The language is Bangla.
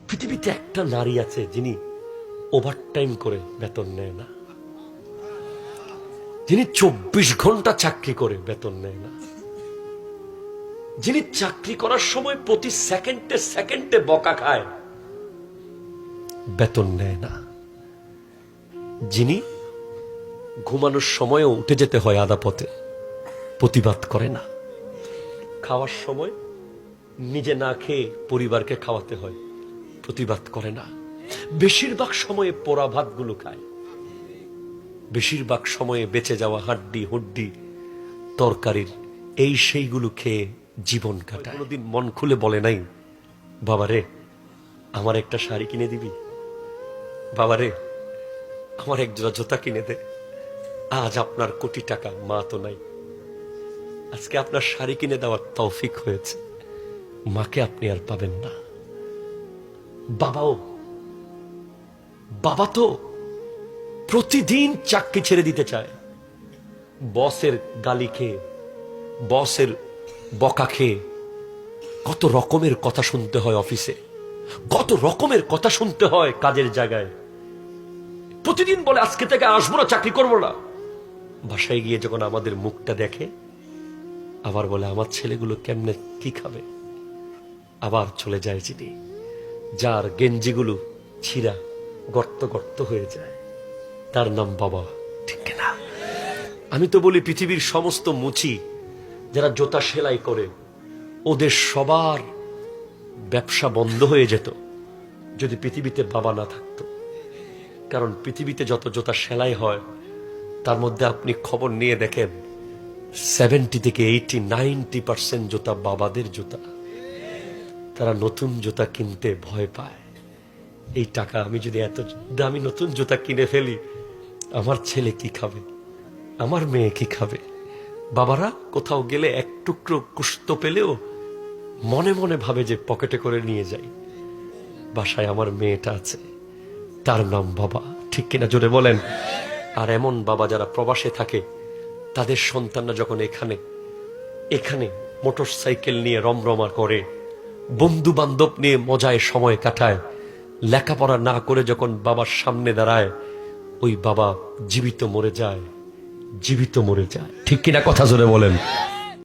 পৃথিবীতে একটা নারী আছে যিনি ওভারটাইম করে বেতন নেয় না, যিনি 24 ঘন্টা চাকরি করে বেতন নেয় না, যিনি চাকরি করার সময় প্রতি সেকেন্ডে সেকেন্ডে বকা খায়, বেতন নেয় না, যিনি ঘুমানোর সময়ও উঠে যেতে হয় আধা পথে, প্রতিবাদ করে না, খাওয়ার সময় নিজে না খেয়ে পরিবারকে খাওয়াতে হয়, প্রতিবাদ করে না, বেশিরভাগ সময়ে পোড়া ভাতগুলো খায়, বেশিরভাগ সময়ে বেঁচে যাওয়া হাড্ডি হুড্ডি তরকারির এই সেইগুলো খেয়ে জীবন কাটায়। কোনোদিন মন খুলে বলে নাই, বাবারে আমার একটা শাড়ি কিনে দিবি, বাবারে আমার এক জোড়া জুতা কিনে দে। আজ আপনার কোটি টাকা, মা তো নাই, আজকে আপনার শাড়ি কিনে দেওয়ার তৌফিক হয়েছে, মাকে আপনি আর পাবেন না। বাবা তো প্রতিদিন চাকরি ছেড়ে দিতে চায়, বসের গালি খেয়ে, বসের বকা খেয়ে কত রকমের কথা শুনতে হয় অফিসে, কত রকমের কথা শুনতে হয় কাজের জায়গায়। প্রতিদিন বলে আজকে থেকে আসবো না, চাকরি করবো না। বাসায় গিয়ে যখন আমাদের মুখটা দেখে আবার বলে আমার ছেলেগুলো কেমনে কি খাবে। আবার চলে যায় যিনি, যার গেঞ্জিগুলো ছিঁড়া গর্ত গর্ত হয়ে যায়, তার নাম বাবা, ঠিক না? আমি তো বলি পৃথিবীর সমস্ত মুচি যারা জুতা সেলাই করে ওদের সবার ব্যবসা বন্ধ হয়ে যেত যদি পৃথিবীতে বাবা না থাকতো। কারণ পৃথিবীতে যত জুতা সেলাই হয় তার মধ্যে আপনি খবর নিয়ে দেখেন 70 থেকে 80-90% জুতা বাবাদের জুতা। তারা নতুন জুতা কিনতে ভয় পায়। এই টাকা আমি যদি এত দামি নতুন জুতা কিনে ফেলি, আমার ছেলে কি খাবে, আমার মেয়ে কি খাবে। বাবারা কোথাও গেলে এক টুকরো কুস্ত পেলেও মনে মনে ভাবে যে পকেটে করে নিয়ে যাই, বাসায় আমার মেয়েটা আছে, তার নাম বাবা, ঠিক কিনা জোরে বলেন। আর এমন বাবা যারা প্রবাসে থাকে, তাদের সন্তানরা যখন এখানে মোটর সাইকেল নিয়ে রমরমা করে, বন্ধু বান্ধব নিয়ে মজায় সময় কাটায়, লেখাপড়া না করে যখন বাবার সামনে দাঁড়ায়, ওই বাবা জীবিত মরে যায়, জীবিত মরে যায়, ঠিক কিনা কথা জোরে বলেন।